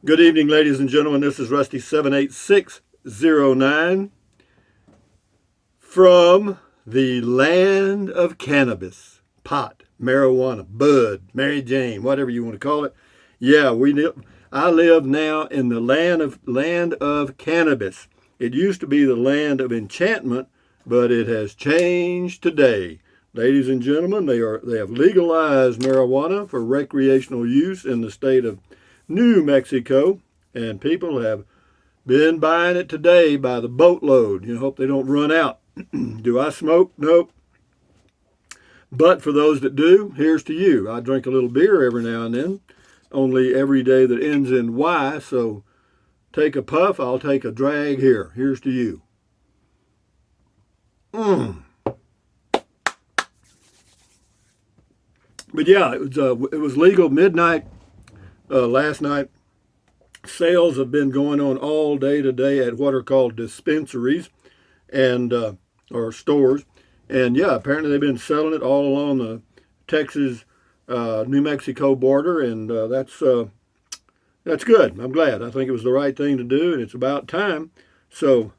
Good evening, ladies and gentlemen. This is Rusty 78609 from the land of cannabis, pot, marijuana, bud, Mary Jane, whatever you want to call it. Yeah, I live now in the land of cannabis. It used to be the land of enchantment, but it has changed today. Ladies and gentlemen, they have legalized marijuana for recreational use in the state of New Mexico, and people have been buying it today by the boatload. You hope they don't run out. Do I smoke? Nope. But for those that do, here's to you. I drink a little beer every now and then, only every day that ends in Y, so take a puff, I'll take a drag here. Here's to you. But yeah, it was legal midnight last night. Sales have been going on all day today at what are called dispensaries and or stores, and yeah, apparently they've been selling it all along the Texas New Mexico border, and that's good. I'm glad. I think it was the right thing to do, and it's about time. So,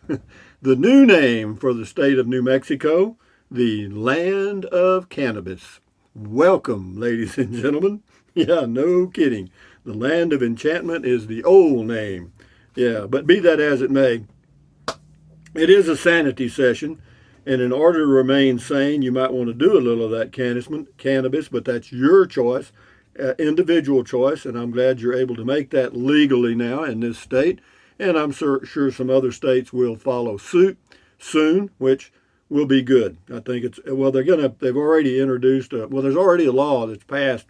the new name for the state of New Mexico, the land of cannabis. Welcome, ladies and gentlemen. Yeah, no kidding. The land of enchantment is the old name. Yeah, but be that as it may, it is a sanity session, and in order to remain sane, you might want to do a little of that cannabis, but that's your choice, individual choice, and I'm glad you're able to make that legally now in this state, and I'm sure some other states will follow suit soon, which will be good. I think they've already introduced, there's already a law that's passed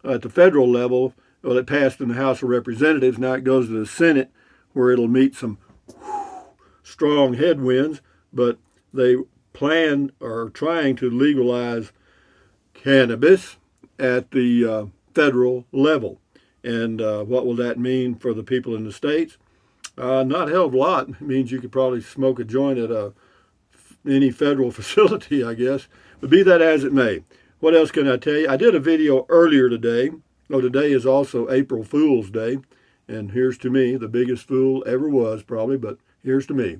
at the federal level. Well, it passed in the House of Representatives. Now it goes to the Senate, where it'll meet some strong headwinds, but they plan or are trying to legalize cannabis at the federal level. And what will that mean for the people in the states? Not a hell of a lot. It means you could probably smoke a joint at any federal facility, I guess. But be that as it may, what else can I tell you? I did a video earlier today. Oh, today is also April Fool's Day. And here's to me, the biggest fool ever was, probably, but here's to me.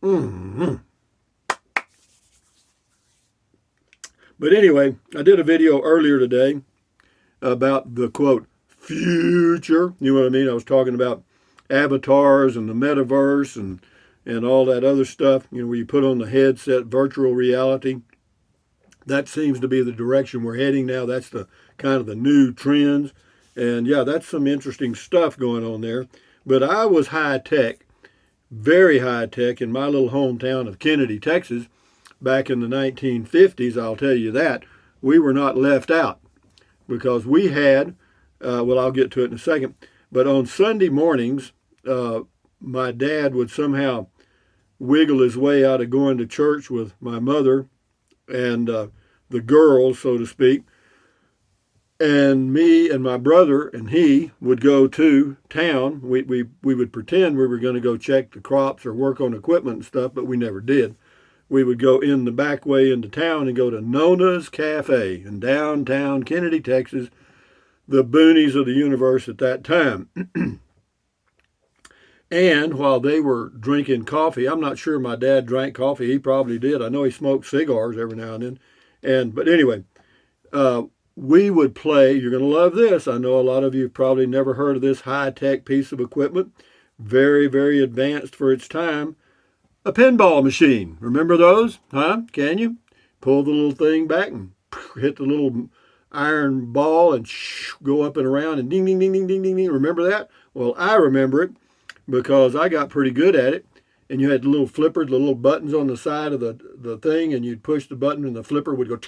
Mm-hmm. But anyway, I did a video earlier today about the quote, future. You know what I mean? I was talking about avatars and the metaverse and all that other stuff, where you put on the headset, virtual reality. That seems to be the direction we're heading now. That's the kind of the new trends. And yeah, that's some interesting stuff going on there. But I was high tech, very high tech in my little hometown of Kennedy, Texas, back in the 1950s. I'll tell you that. We were not left out because we had, I'll get to it in a second, but on Sunday mornings, my dad would somehow wiggle his way out of going to church with my mother and the girls, so to speak, and me and my brother and he would go to town. We would pretend we were going to go check the crops or work on equipment and stuff, but we never did. We would go in the back way into town and go to Nona's Cafe in downtown Kennedy, Texas, the boonies of the universe at that time. And while they were drinking coffee, I'm not sure my dad drank coffee. He probably did. I know he smoked cigars every now and then. But anyway, we would play. You're going to love this. I know a lot of you have probably never heard of this high-tech piece of equipment. Very, very advanced for its time. A pinball machine. Remember those? Huh? Can you? Pull the little thing back and hit the little iron ball and go up and around and ding, ding, ding, ding, ding, ding, ding. Remember that? Well, I remember it because I got pretty good at it. And you had the little flippers, the little buttons on the side of the thing, and you'd push the button and the flipper would go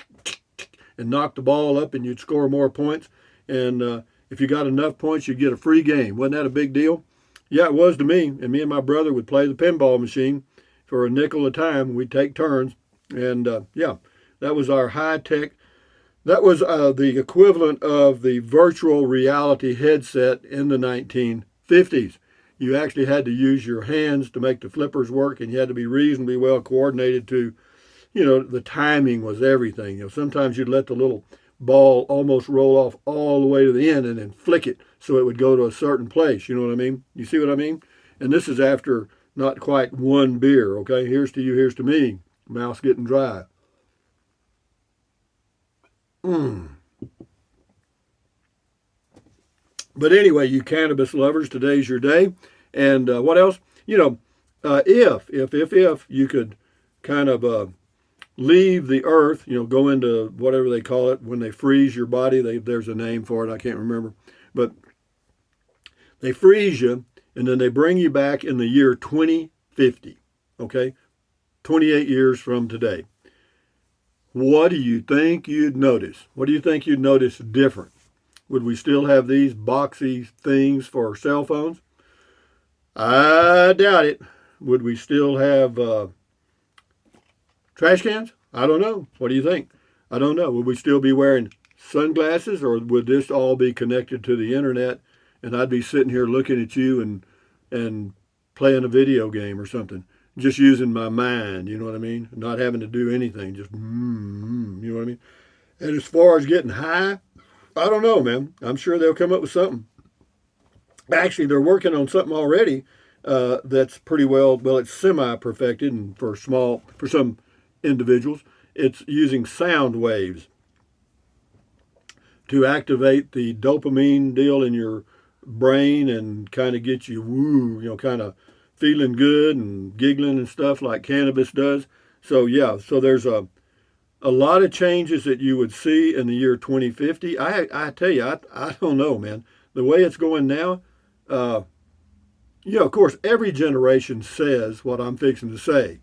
and knock the ball up and you'd score more points. And if you got enough points, you'd get a free game. Wasn't that a big deal? Yeah, it was to me. And me and my brother would play the pinball machine for a nickel a time. We'd take turns. And yeah, that was our high-tech. That was the equivalent of the virtual reality headset in the 1950s. You actually had to use your hands to make the flippers work, and you had to be reasonably well coordinated to, the timing was everything. Sometimes you'd let the little ball almost roll off all the way to the end and then flick it so it would go to a certain place. You know what I mean? You see what I mean? And this is after not quite one beer, okay? Here's to you, here's to me. Mouth's getting dry. But anyway, you cannabis lovers, today's your day. And what else? If you could kind of leave the earth, go into whatever they call it when they freeze your body. There's a name for it. I can't remember. But they freeze you and then they bring you back in the year 2050. Okay? 28 years from today. What do you think you'd notice? What do you think you'd notice different? Would we still have these boxy things for our cell phones? I doubt it. Would we still have trash cans? I don't know. What do you think? I don't know. Would we still be wearing sunglasses, or would this all be connected to the internet and I'd be sitting here looking at you and playing a video game or something, just using my mind, you know what I mean? Not having to do anything, just, you know what I mean? And as far as getting high, I don't know, man. I'm sure they'll come up with something. Actually, they're working on something already that's pretty well, it's semi-perfected, and for some individuals, it's using sound waves to activate the dopamine deal in your brain and kind of get you kind of feeling good and giggling and stuff like cannabis does. So yeah, so there's a lot of changes that you would see in the year 2050. I tell you, I don't know, man. The way it's going now, of course, every generation says what I'm fixing to say.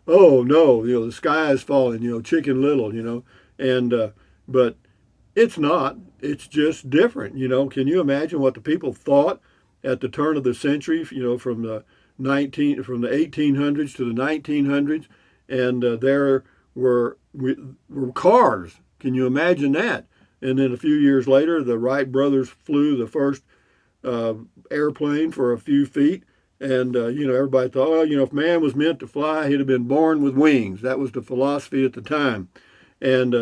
Oh no, the sky is falling, Chicken Little, and but it's not. It's just different. Can you imagine what the people thought at the turn of the century? From the 1800s to the 1900s, and there were cars. Can you imagine that? And then a few years later, the Wright brothers flew the first airplane for a few feet. And, everybody thought, if man was meant to fly, he'd have been born with wings. That was the philosophy at the time. And,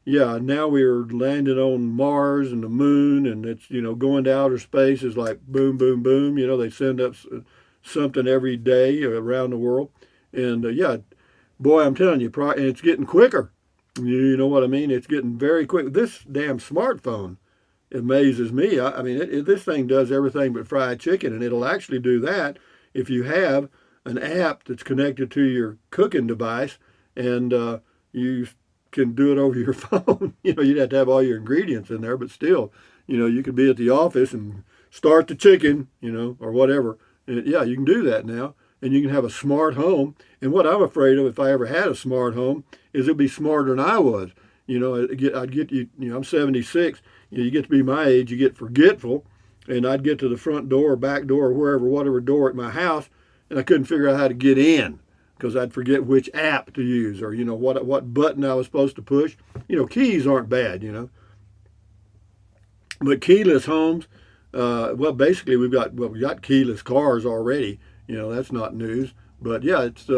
now we're landing on Mars and the moon, and it's, going to outer space is like boom, boom, boom. They send up something every day around the world. And, boy, I'm telling you, and it's getting quicker. You know what I mean? It's getting very quick. This damn smartphone amazes me. I mean, this thing does everything but fried chicken, and it'll actually do that if you have an app that's connected to your cooking device, and you can do it over your phone. You'd have to have all your ingredients in there, but still, you could be at the office and start the chicken, or whatever. And yeah, you can do that now, and you can have a smart home. And what I'm afraid of, if I ever had a smart home, is it'd be smarter than I was. I'd get you. I'm 76. You get to be my age, you get forgetful, and I'd get to the front door or back door or wherever, whatever door at my house, and I couldn't figure out how to get in because I'd forget which app to use or what button I was supposed to push. Keys aren't bad, but keyless homes. Basically we got keyless cars already. That's not news, but yeah, it's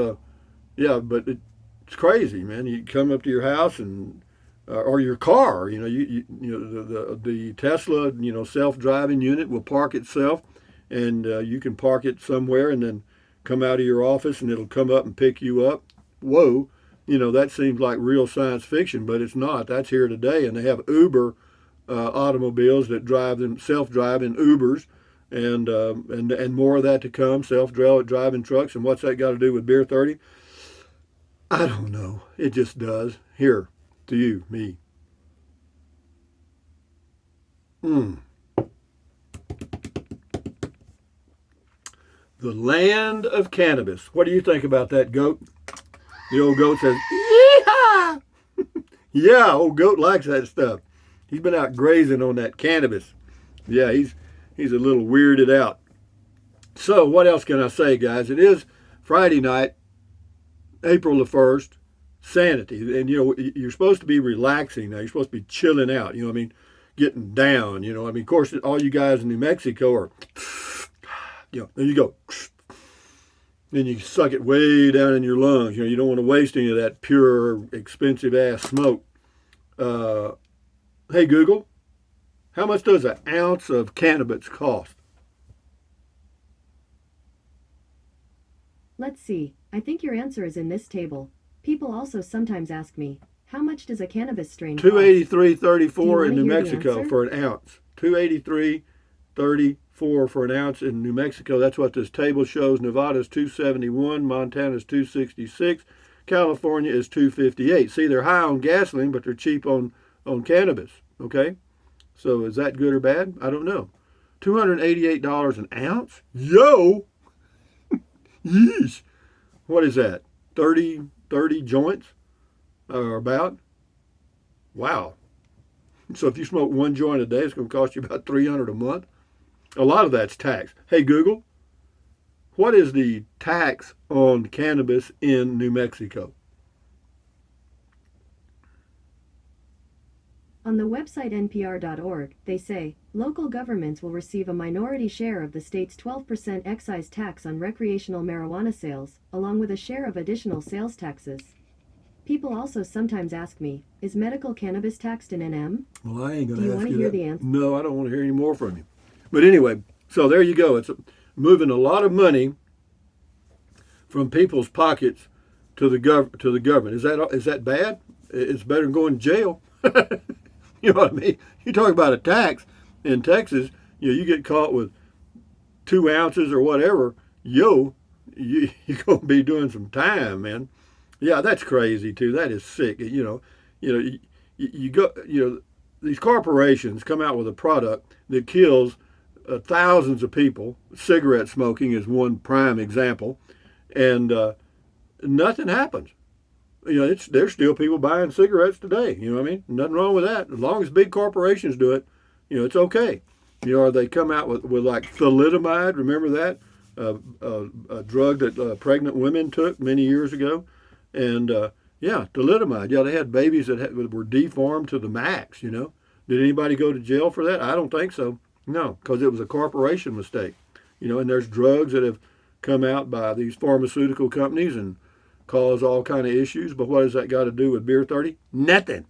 crazy, man. You come up to your house and or your car, the Tesla, self-driving unit will park itself, and you can park it somewhere and then come out of your office and it'll come up and pick you up. Whoa, that seems like real science fiction, but it's not. That's here today, and they have Uber automobiles that drive them, self-driving Ubers, and more of that to come, self-driving trucks. And what's that got to do with Beer 30? I don't know. It just does. Here, to you, me. The land of cannabis. What do you think about that, goat? The old goat says, "Yeehaw!" Yeah, old goat likes that stuff. He's been out grazing on that cannabis. Yeah, he's a little weirded out. So what else can I say, guys? It is Friday night, April the 1st, Sanity. And, you're supposed to be relaxing now. You're supposed to be chilling out, getting down, Of course, all you guys in New Mexico are, there you go. Then you suck it way down in your lungs. You don't want to waste any of that pure, expensive-ass smoke. Uh, hey Google, how much does an ounce of cannabis cost? Let's see, I think your answer is in this table. People also sometimes ask me, how much does a cannabis strain cost? Do you 283.34 want in to New hear the Mexico answer? for an ounce. 283.34 for an ounce in New Mexico. That's what this table shows. Nevada's 271, Montana's 266, California is 258. See, they're high on gasoline, but they're cheap on cannabis. Okay, so is that good or bad? I don't know. $288 an ounce? Yo, yeesh. What is that? 30 joints or about? Wow. So if you smoke one joint a day, it's going to cost you about 300 a month. A lot of that's tax. Hey Google, what is the tax on cannabis in New Mexico? On the website npr.org, they say, local governments will receive a minority share of the state's 12% excise tax on recreational marijuana sales, along with a share of additional sales taxes. People also sometimes ask me, is medical cannabis taxed in NM? Well, I ain't going Do you to want ask to you hear that. the answer? No, I don't want to hear any more from you. But anyway, so there you go. It's moving a lot of money from people's pockets to the government. Is that bad? It's better than going to jail. You know what I mean? You talk about a tax in Texas. You get caught with 2 ounces or whatever. You're gonna be doing some time, man. Yeah, that's crazy too. That is sick. You go. These corporations come out with a product that kills thousands of people. Cigarette smoking is one prime example, and nothing happens. There's still people buying cigarettes today. You know what I mean? Nothing wrong with that. As long as big corporations do it, it's okay. Or they come out with like thalidomide. Remember that? A drug that pregnant women took many years ago. And yeah, thalidomide. Yeah, they had babies were deformed to the max. Did anybody go to jail for that? I don't think so. No, because it was a corporation mistake. And there's drugs that have come out by these pharmaceutical companies and cause all kind of issues. But what has that got to do with beer 30? Nothing.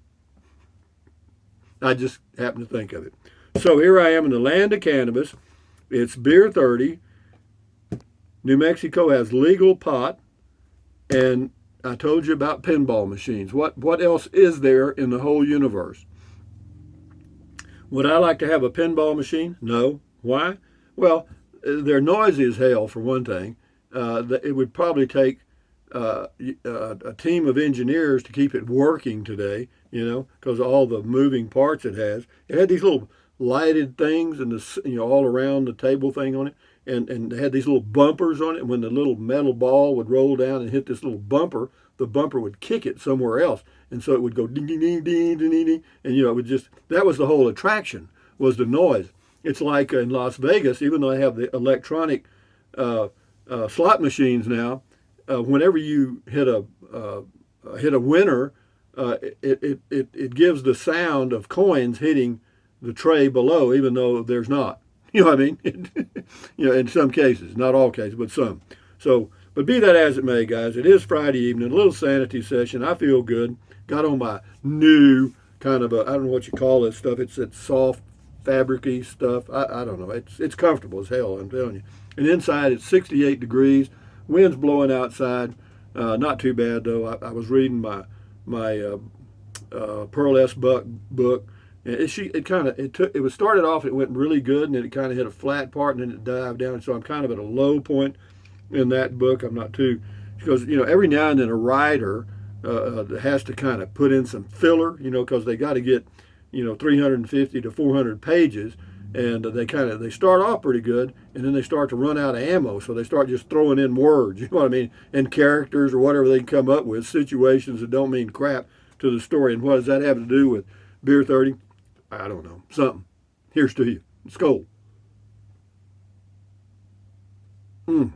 I just happen to think of it. So here I am in the land of cannabis. It's beer 30. New Mexico has legal pot, and I told you about pinball machines. What else is there in the whole universe? Would I like to have a pinball machine? No. Why? Well, they're noisy as hell for one thing. It would probably take a team of engineers to keep it working today, because of all the moving parts it has. It had these little lighted things and all around the table thing on it, and they had these little bumpers on it. When the little metal ball would roll down and hit this little bumper, the bumper would kick it somewhere else, and so it would go ding ding ding ding ding ding, and it would just that was the whole attraction was the noise. It's like in Las Vegas, even though they have the electronic slot machines now, whenever you hit a winner, it gives the sound of coins hitting the tray below, even though there's not. You know what I mean? In some cases, not all cases, but some. So, but be that as it may, guys, it is Friday evening, a little sanity session. I feel good. Got on my new kind of I don't know what you call this stuff. It's that soft, fabricy stuff. I don't know. It's comfortable as hell. I'm telling you. And inside it's 68 degrees. Wind's blowing outside. Not too bad though. I was reading my Pearl S. Buck book. And it was started off. It went really good, and then it kind of hit a flat part, and then it dived down. So I'm kind of at a low point in that book. I'm not too because every now and then a writer has to kind of put in some filler, because they got to get 350 to 400 pages, and they start off pretty good, and then they start to run out of ammo, so they start just throwing in words, you know what I mean, and characters or whatever they can come up with, situations that don't mean crap to the story. And what does that have to do with beer 30? I don't know. Something. Here's to you. Skol. Mm.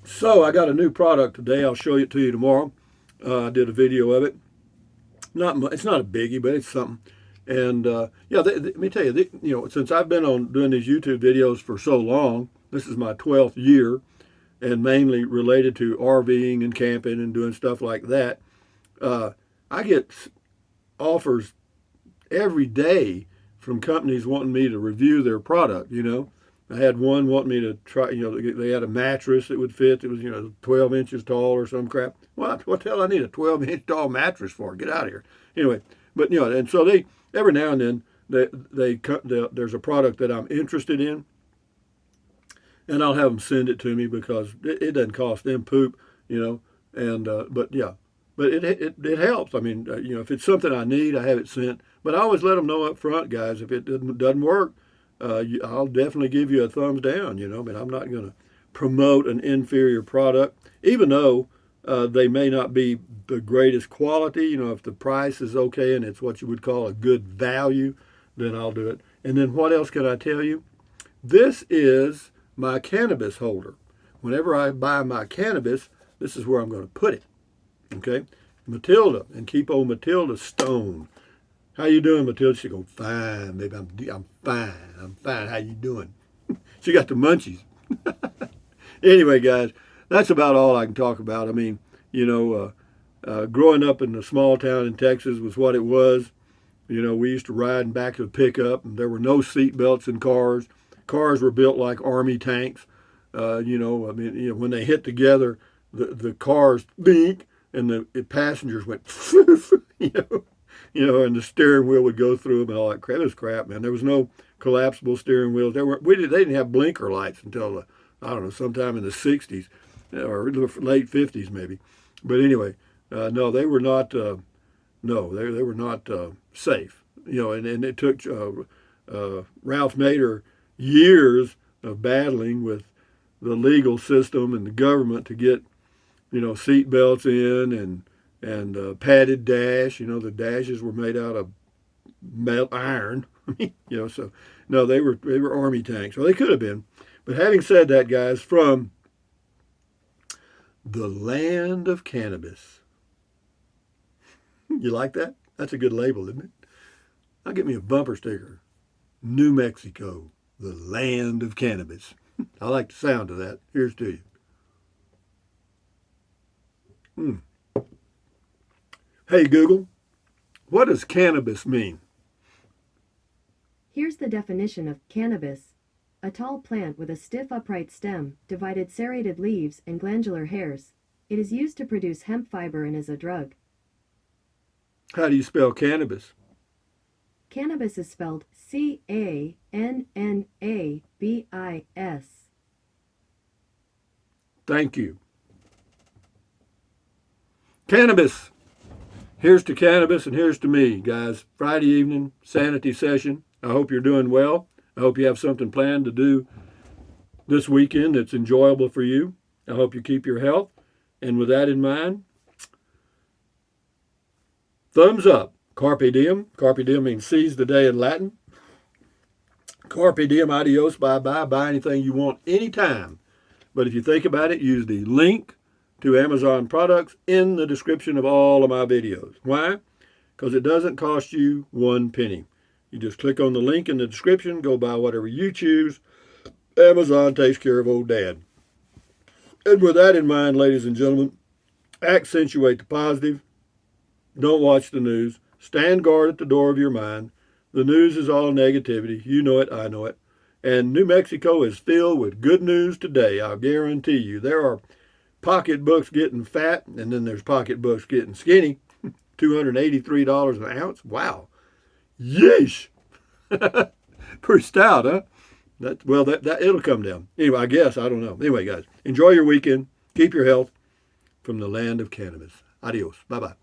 So I got a new product today. I'll show it to you tomorrow. I did a video of it. It's not a biggie, but it's something. And yeah, let me tell you, since I've been on doing these YouTube videos for so long, this is my 12th year, and mainly related to RVing and camping and doing stuff like that. I get offers every day from companies wanting me to review their product. I had one wanting me to try. They had a mattress that would fit. It was 12 inches tall or some crap. What the hell I need a 12-inch tall mattress for? Get out of here. Anyway, but and so they every now and then there's a product that I'm interested in, and I'll have them send it to me because it doesn't cost them poop, And but yeah, but it helps. I mean, if it's something I need, I have it sent. But I always let them know up front, guys. If it doesn't work, I'll definitely give you a thumbs down. But I'm not going to promote an inferior product, even though they may not be the greatest quality. If the price is okay and it's what you would call a good value, then I'll do it. And then what else can I tell you? This is my cannabis holder. Whenever I buy my cannabis, this is where I'm going to put it. Okay? Matilda, and keep old Matilda stoned. How you doing, Matilda? She go, fine, baby. I'm fine. I'm fine. How you doing? She got the munchies. Anyway, guys, that's about all I can talk about. I mean, growing up in a small town in Texas was what it was. We used to ride in back of the pickup, and there were no seat belts in cars. Cars were built like army tanks. When they hit together, the cars dink, and the passengers went, and the steering wheel would go through them and all that crap. It was crap, man. There was no collapsible steering wheels. They didn't have blinker lights until sometime in the '60s or late '50s maybe. But anyway, no, they were not. They were not safe. And it took Ralph Nader years of battling with the legal system and the government to get seat belts in and padded dash. The dashes were made out of metal iron. So no, they were army tanks. Well, they could have been. But having said that, guys, from the land of cannabis. You like that? That's a good label, isn't it? I'll get me a bumper sticker. New Mexico, the land of cannabis. I like the sound of that. Here's to you. Hey, Google, what does cannabis mean? Here's the definition of cannabis. A tall plant with a stiff upright stem, divided serrated leaves, and glandular hairs. It is used to produce hemp fiber and is a drug. How do you spell cannabis? Cannabis is spelled Cannabis. Thank you. Cannabis. Here's to cannabis and here's to me, guys. Friday evening, Sanity session. I hope you're doing well. I hope you have something planned to do this weekend that's enjoyable for you. I hope you keep your health. And with that in mind, thumbs up. Carpe diem. Carpe diem means seize the day in Latin. Carpe diem, adios, bye-bye. Buy anything you want anytime. But if you think about it, use the link to Amazon products in the description of all of my videos. Why? Because it doesn't cost you 1 penny. You just click on the link in the description, go buy whatever you choose. Amazon takes care of old dad. And with that in mind, ladies and gentlemen, accentuate the positive. Don't watch the news. Stand guard at the door of your mind. The news is all negativity. You know it, I know it. And New Mexico is filled with good news today, I'll guarantee you. There are pocketbooks getting fat, and then there's pocketbooks getting skinny. $283 an ounce. Wow. Yeesh. Pretty stout, huh? That it'll come down. Anyway, I guess. I don't know. Anyway, guys, enjoy your weekend. Keep your health from the land of cannabis. Adios. Bye-bye.